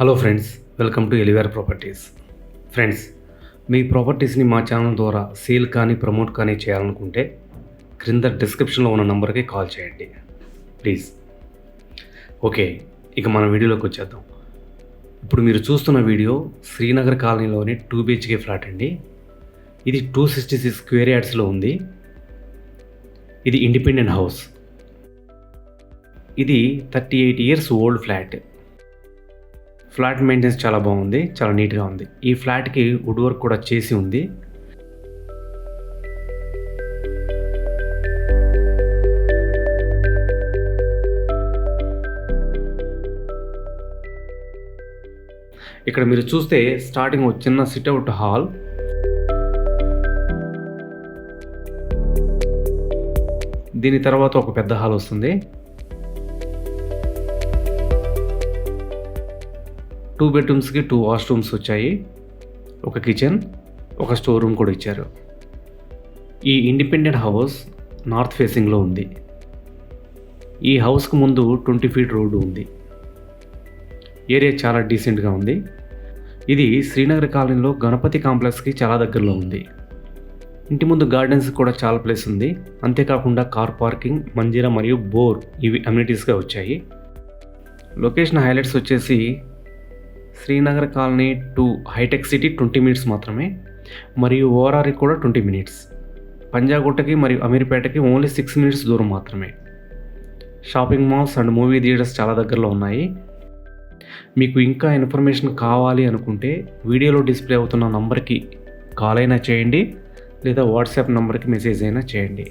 Hello friends, welcome to ఎలివేర్ properties. Friends, మీ ప్రాపర్టీస్ని మా ఛానల్ ద్వారా సేల్ కానీ ప్రమోట్ కానీ చేయాలనుకుంటే క్రింద డిస్క్రిప్షన్లో ఉన్న నంబర్కి కాల్ చేయండి ప్లీజ్. ఓకే, ఇక మన వీడియోలోకి వచ్చేద్దాం. ఇప్పుడు మీరు చూస్తున్న వీడియో శ్రీనగర్ కాలనీలోని 2 BHK ఫ్లాట్ అండి. ఇది 266 స్క్వేర్ యార్డ్స్లో ఉంది. ఇది ఇండిపెండెంట్ హౌస్. ఇది 38 years old flat. Flat maintenance చాలా బాగుంది, చాలా నీట్గా ఉంది. ఈ ఫ్లాట్కి వుడ్ వర్క్ కూడా చేసి ఉంది. ఇక్కడ మీరు చూస్తే స్టార్టింగ్ ఒక చిన్న సిట్అవుట్ హాల్, దీని తర్వాత ఒక పెద్ద హాల్ వస్తుంది. 2 బెడ్రూమ్స్కి 2 వాష్రూమ్స్ వచ్చాయి. ఒక కిచెన్, ఒక స్టోర్ రూమ్ కూడా ఇచ్చారు. ఈ ఇండిపెండెంట్ హౌస్ నార్త్ ఫేసింగ్లో ఉంది. ఈ హౌస్కు ముందు 20 ఫీట్ రోడ్డు ఉంది. ఏరియా చాలా డీసెంట్గా ఉంది. ఇది శ్రీనగర్ కాలనీలో గణపతి కాంప్లెక్స్కి చాలా దగ్గరలో ఉంది. ఇంటి ముందు గార్డెన్స్ కూడా చాలా ప్లేస్ ఉంది. అంతేకాకుండా కార్ పార్కింగ్, మంజీరా మరియు బోర్ ఇవి అమ్యూనిటీస్గా వచ్చాయి. లొకేషన్ హైలైట్స్ వచ్చేసి శ్రీనగర్ కాలనీ టు హైటెక్ సిటీ 20 మినిట్స్ మాత్రమే, మరియు ఓఆర్ఆర్కి కూడా 20 మినిట్స్. పంజాగుట్టకి మరియు అమీర్పేటకి ఓన్లీ 6 మినిట్స్ దూరం మాత్రమే. Shopping malls and movie theatres చాలా దగ్గరలో ఉన్నాయి. మీకు ఇంకా ఇన్ఫర్మేషన్ కావాలి అనుకుంటే వీడియోలో డిస్ప్లే అవుతున్న నంబర్కి కాల్ అయినా చేయండి, లేదా వాట్సాప్ నంబర్కి మెసేజ్ అయినా చేయండి.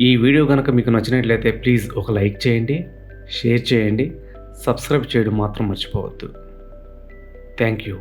ఈ వీడియో కనుక మీకు నచ్చినట్లయితే ప్లీజ్ ఒక లైక్ చేయండి, షేర్ చేయండి, సబ్స్క్రైబ్ చేయడం మాత్రం మర్చిపోవద్దు. Thank you.